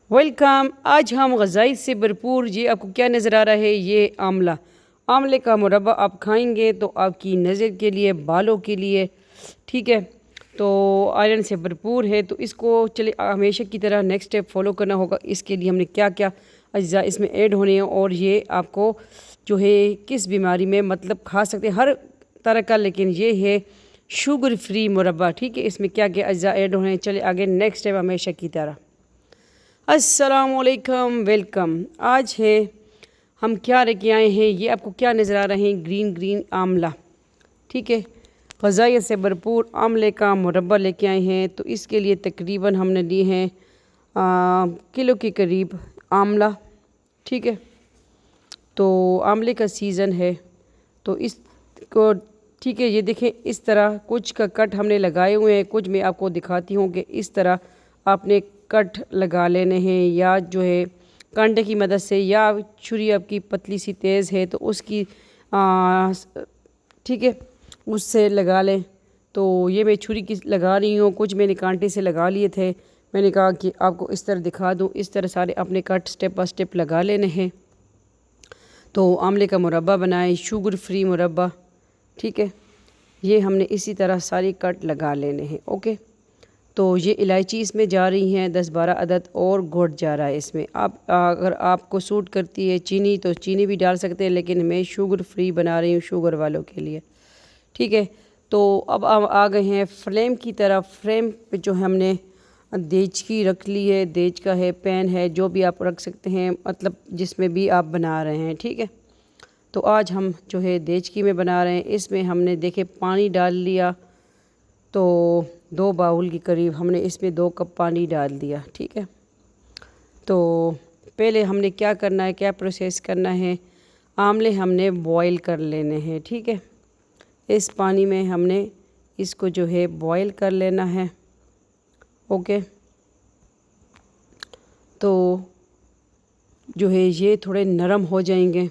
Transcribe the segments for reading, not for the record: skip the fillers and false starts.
Welcome. आज हम ग़ज़ाई से भरपूर, ये आपको क्या नज़र आ रहा है, ये आंवला। आंवले का मुरब्बा आप खाएंगे तो आपकी नज़र के लिए, बालों के लिए, ठीक है, तो आयरन से भरपूर है। तो इसको चले हमेशा की तरह नेक्स्ट स्टेप फॉलो करना होगा। इसके लिए हमने क्या क्या अज्जा इसमें ऐड होने हैं और ये आपको जो है किस बीमारी में मतलब खा सकते हैं हर तरह का, लेकिन ये है शुगर फ्री मुरब्बा, ठीक है। इसमें क्या क्या अज्जा ऐड होने हैं, चले आगे नेक्स्ट स्टेप हमेशा की तरह। अस्सलामुअलैकुम, वेलकम। आज है हम क्या लेके आए हैं, ये आपको क्या नज़र आ रहे हैं, ग्रीन ग्रीन आंवला, ठीक है। ग़ज़ाइयत से भरपूर आंवले का मुरब्बा लेके आए हैं। तो इसके लिए तकरीबन हमने लिए हैं किलो के करीब आंवला, ठीक है। तो आंवले का सीज़न है तो इसको, ठीक है, ये देखें इस तरह कुछ का कट हमने लगाए हुए हैं, कुछ मैं आपको दिखाती हूँ कि इस तरह आपने कट लगा लेने हैं, या जो है कांटे की मदद से, या छुरी आपकी पतली सी तेज़ है तो उसकी ठीक है उससे लगा लें। तो ये मैं छुरी की लगा रही हूँ, कुछ मैंने कांटे से लगा लिए थे। मैंने कहा कि आपको इस तरह दिखा दूँ, इस तरह सारे अपने कट स्टेप बाय स्टेप लगा लेने हैं। तो आंवले का मुरब्बा बनाए, शुगर फ्री मुरब्बा, ठीक है। ये हमने इसी तरह सारी कट लगा लेने हैं, ओके। तो ये इलायची इसमें जा रही हैं 10-12 अदद, और गुड़ जा रहा है इसमें। आप अगर आपको सूट करती है चीनी तो चीनी भी डाल सकते हैं, लेकिन मैं शुगर फ्री बना रही हूँ शुगर वालों के लिए, ठीक है। तो अब आ गए हैं फ्लेम की तरफ। फ्लेम पे जो हमने देज की रख ली है, देज का है, पैन है, जो भी आप रख सकते हैं, मतलब जिसमें भी आप बना रहे हैं, ठीक है। तो आज हम जो है देज की में बना रहे हैं। इसमें हमने देखे पानी डाल लिया, तो 2 बाउल के करीब हमने इसमें 2 कप पानी डाल दिया, ठीक है। तो पहले हमने क्या करना है, क्या प्रोसेस करना है, आंवले हमने बॉईल कर लेने हैं, ठीक है। इस पानी में हमने इसको जो है बॉईल कर लेना है, ओके। तो जो है ये थोड़े नरम हो जाएंगे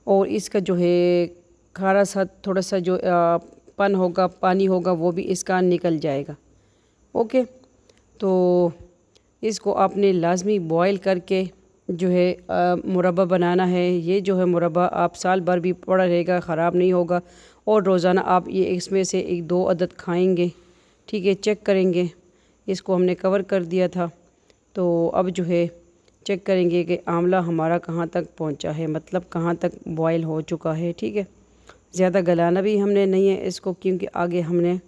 और इसका जो है खारा सा थोड़ा सा जो पन होगा, पानी होगा, वो भी इसका निकल जाएगा, ओके। तो इसको आपने लाजमी बॉईल करके जो है मुरब्बा बनाना है। ये जो है मुरब्बा आप साल भर भी पड़ा रहेगा, ख़राब नहीं होगा, और रोज़ाना आप ये इसमें से 1-2 अदद खाएंगे, ठीक है। चेक करेंगे, इसको हमने कवर कर दिया था। तो अब जो है चेक करेंगे कि आंवला हमारा कहाँ तक पहुँचा है, मतलब कहाँ तक बॉयल हो चुका है, ठीक है। ज़्यादा गलाना भी हमने नहीं है इसको, क्योंकि आगे हमने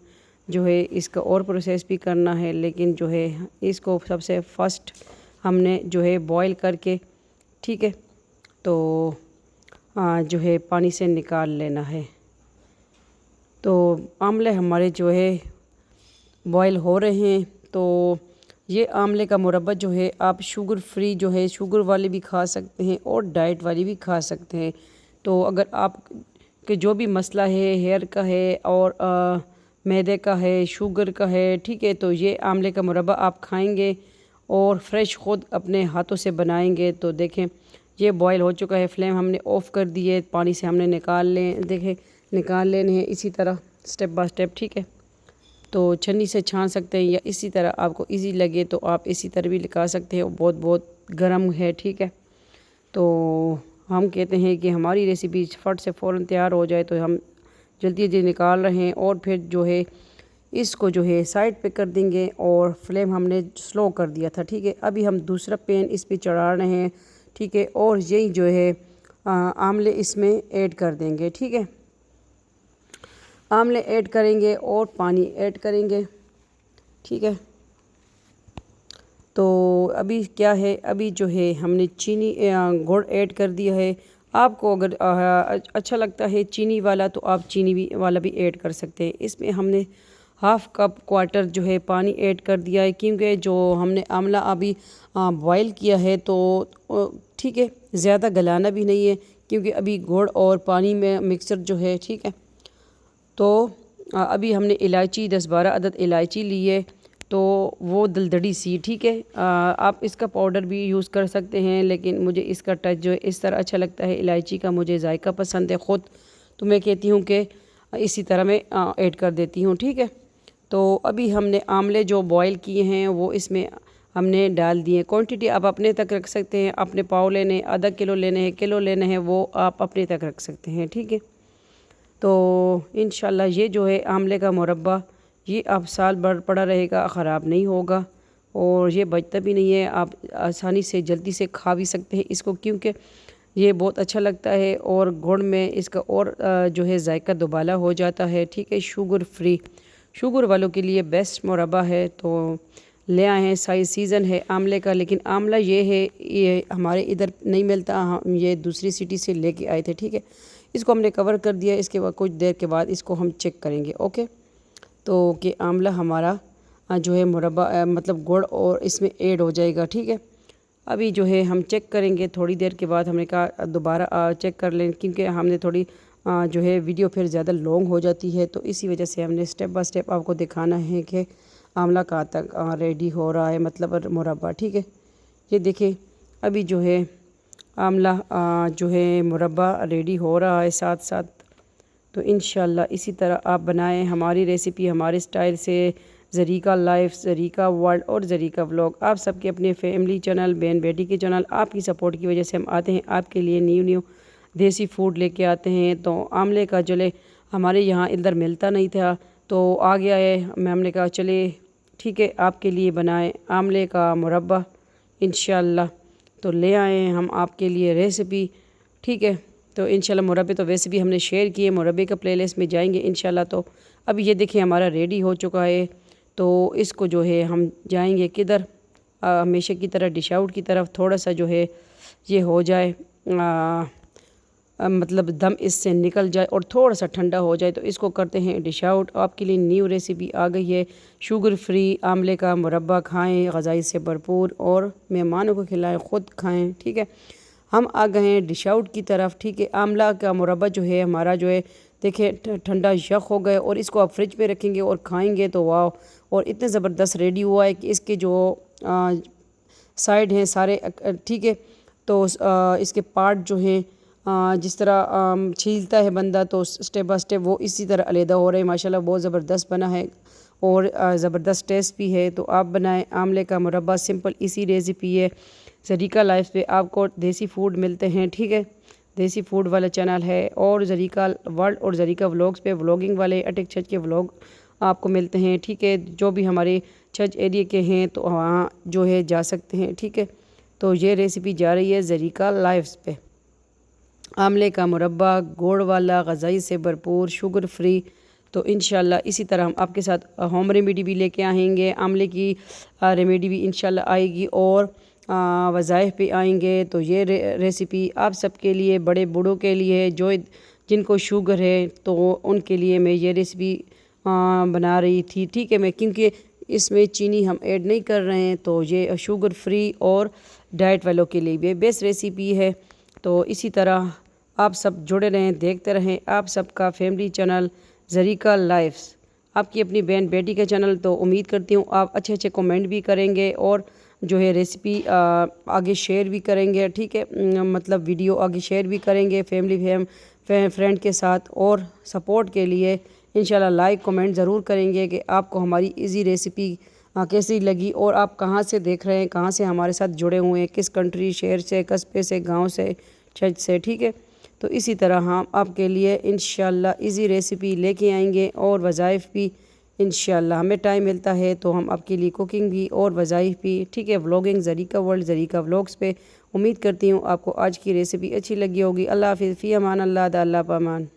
जो है इसका और प्रोसेस भी करना है। लेकिन जो है इसको सबसे फर्स्ट हमने जो है बॉईल करके, ठीक है, तो जो है पानी से निकाल लेना है। तो आंवले हमारे जो है बॉईल हो रहे हैं। तो ये आंवले का मुरब्बा जो है आप शुगर फ्री जो है, शुगर वाले भी खा सकते हैं और डाइट वाली भी खा सकते हैं। तो अगर आप कि जो भी मसला है, हेयर का है और मैदे का है, शुगर का है, ठीक है, तो ये आंवले का मुरब्बा आप खाएंगे और फ्रेश ख़ुद अपने हाथों से बनाएंगे। तो देखें ये बॉईल हो चुका है, फ्लेम हमने ऑफ़ कर दी है, पानी से हमने निकाल लेने हैं इसी तरह स्टेप बाय स्टेप, ठीक है। तो छन्नी से छान सकते हैं, या इसी तरह आपको इजी लगे तो आप इसी तरह भी निकाल सकते हैं। बहुत बहुत गर्म है, ठीक है। तो हम कहते हैं कि हमारी रेसिपी फट से फ़ौरन तैयार हो जाए, तो हम जल्दी जल्दी निकाल रहे हैं। और फिर जो है इसको जो है साइड पे कर देंगे, और फ्लेम हमने स्लो कर दिया था, ठीक है। अभी हम दूसरा पैन इस पे चढ़ा रहे हैं, ठीक है, और यही जो है आंवले इसमें ऐड कर देंगे, ठीक है। आंवले ऐड करेंगे और पानी ऐड करेंगे, ठीक है। तो अभी क्या है, अभी जो है हमने चीनी गुड़ ऐड कर दिया है। आपको अगर अच्छा लगता है चीनी वाला तो आप चीनी भी वाला भी ऐड कर सकते हैं। इसमें हमने हाफ़ कप क्वार्टर जो है पानी ऐड कर दिया है, क्योंकि जो हमने आंवला अभी बॉईल किया है, तो ठीक है, ज़्यादा गलाना भी नहीं है, क्योंकि अभी गुड़ और पानी में मिक्सचर जो है, ठीक है। तो अभी हमने इलायची 10-12 अदद इलायची ली है, तो वो दलदड़ी सी, ठीक है। आप इसका पाउडर भी यूज़ कर सकते हैं, लेकिन मुझे इसका टच जो है इस तरह अच्छा लगता है। इलायची का मुझे जायका पसंद है ख़ुद, तो मैं कहती हूँ कि इसी तरह मैं ऐड कर देती हूँ, ठीक है। तो अभी हमने आंवले जो बॉईल किए हैं वो इसमें हमने डाल दिए। क्वांटिटी आप अपने तक रख सकते हैं, अपने पाव लेने, आधा किलो लेने हैं, किलो लेने हैं, वो आप अपने तक रख सकते हैं, ठीक है। तो इंशाल्लाह ये जो है आमले का मुरब्बा ये आप साल भर पड़ा रहेगा, ख़राब नहीं होगा और ये बचता भी नहीं है। आप आसानी से जल्दी से खा भी सकते हैं इसको, क्योंकि ये बहुत अच्छा लगता है और गुड़ में इसका और जो है जायका दुबाला हो जाता है, ठीक है। शुगर फ्री, शुगर वालों के लिए बेस्ट मुरब्बा है। तो ले आए हैं, साइज सीज़न है आमले का, लेकिन आमला ये है ये हमारे इधर नहीं मिलता, हम ये दूसरी सिटी से लेके आए थे, ठीक है। इसको हमने कवर कर दिया। इसके बाद कुछ देर के बाद इसको हम चेक करेंगे, ओके। तो कि आमला हमारा जो है मुरब्बा मतलब गुड़ और इसमें ऐड हो जाएगा, ठीक है। अभी जो है हम चेक करेंगे थोड़ी देर के बाद। हमने कहा दोबारा चेक कर लें, क्योंकि हमने थोड़ी जो है वीडियो फिर ज़्यादा लॉन्ग हो जाती है, तो इसी वजह से हमने स्टेप बाय स्टेप आपको दिखाना है कि आमला कहाँ तक रेडी हो रहा है, मतलब मुरब्बा, ठीक है। ये देखिए अभी जो है आमला जो है मुरब्बा रेडी हो रहा है साथ साथ। तो इंशाल्लाह इसी तरह आप बनाएं हमारी रेसिपी हमारे स्टाइल से। ज़रीका लाइफ, ज़रीका वर्ल्ड और ज़रीका व्लॉग, आप सबके अपने फैमिली चैनल, बहन बेटी के चैनल, आपकी सपोर्ट की वजह से हम आते हैं आपके लिए न्यू देसी फूड लेके आते हैं। तो आमले का जले हमारे यहाँ इधर मिलता नहीं था, तो आ गया है। हमने कहा चले ठीक है आपके लिए बनाएं आमले का मुरब्बा इंशाल्लाह। तो ले आए हैं हम आपके लिए रेसिपी, ठीक है। तो इंशाल्लाह मुरब्बे तो वैसे भी हमने शेयर किए, मुरब्बे का प्लेलिस्ट में जाएंगे इंशाल्लाह। तो अभी ये देखिए हमारा रेडी हो चुका है। तो इसको जो है हम जाएंगे किधर, हमेशा की तरह डिश आउट की तरफ। थोड़ा सा जो है ये हो जाए मतलब दम इससे निकल जाए और थोड़ा सा ठंडा हो जाए, तो इसको करते हैं डिश आउट। आपके लिए न्यू रेसिपी आ गई है, शुगर फ्री आमले का मुरब्बा। खाएं ग़िज़ाई से भरपूर और मेहमानों को खिलाएं, ख़ुद खाएं, ठीक है। हम आ गए हैं डिश आउट की तरफ, ठीक है। आमला का मुरब्बा जो है हमारा जो है देखिए ठंडा यख हो गए और इसको आप फ्रिज में रखेंगे और खाएंगे तो वाह, और इतने ज़बरदस्त रेडी हुआ है कि इसके जो साइड हैं सारे, ठीक है। तो इसके पार्ट जो हैं जिस तरह छीलता है बंदा, तो स्टेप बाय स्टेप वो इसी तरह अलहदा हो रहे हैं। माशाल्लाह बहुत ज़बरदस्त बना है और ज़बरदस्त टेस्ट भी है। तो आप बनाएं आमले का मुरब्बा, सिंपल इसी रेसिपी है। ज़रीका लाइफ पे आपको देसी फूड मिलते हैं, ठीक है। देसी फूड वाला चैनल है, और ज़रीका वर्ल्ड और ज़रीका व्लॉग्स पे व्लॉगिंग वाले अटक छज के व्लॉग आपको मिलते हैं, ठीक है। जो भी हमारे छज एरिया के हैं तो वहाँ जो है जा सकते हैं, ठीक है। तो ये रेसिपी जा रही है ज़रीका लाइफ्स पे। आमले का मुरब्बा गुड़ वाला, ग़िज़ाई से भरपूर, शुगर फ्री। तो इंशाल्लाह इसी तरह हम आपके साथ होम रेमेडी भी लेके आएंगे। आमले की रेमेडी भी इंशाल्लाह आएगी और वज़ाइफ पे आएंगे। तो ये रेसिपी आप सबके लिए, बड़े बूढ़ों के लिए, जो जिनको शुगर है तो उनके लिए मैं ये रेसिपी बना रही थी, ठीक है। मैं क्योंकि इसमें चीनी हम ऐड नहीं कर रहे हैं, तो ये शुगर फ्री और डाइट वालों के लिए भी बेस्ट रेसिपी है। तो इसी तरह आप सब जुड़े रहें, देखते रहें आप सबका फैमिली चैनल ज़रीका लाइफ्स, आपकी अपनी बहन बेटी का चैनल। तो उम्मीद करती हूँ आप अच्छे अच्छे कमेंट भी करेंगे और जो है रेसिपी आगे शेयर भी करेंगे, ठीक है। मतलब वीडियो आगे शेयर भी करेंगे फैमिली फ्रेंड के साथ। और सपोर्ट के लिए इंशाल्लाह लाइक कमेंट ज़रूर करेंगे कि आपको हमारी इजी रेसिपी कैसी लगी और आप कहाँ से देख रहे हैं, कहाँ से हमारे साथ जुड़े हुए हैं, किस कंट्री, शहर से, कस्बे से, गांव से, छत से, ठीक है। तो इसी तरह हम आपके लिए इंशाल्लाह इजी रेसिपी लेके आएंगे और वज़ाइफ भी इंशाल्लाह। हमें टाइम मिलता है तो हम आपके लिए कुकिंग भी और वज़ाइफ भी, ठीक है। Vlogging Zarika world, Zarika vlogs पे। उम्मीद करती हूँ आपको आज की रेसिपी अच्छी लगी होगी। अल्लाह हाफ़िज़, फ़ी अमान अल्लाह, अल्लाह पामान।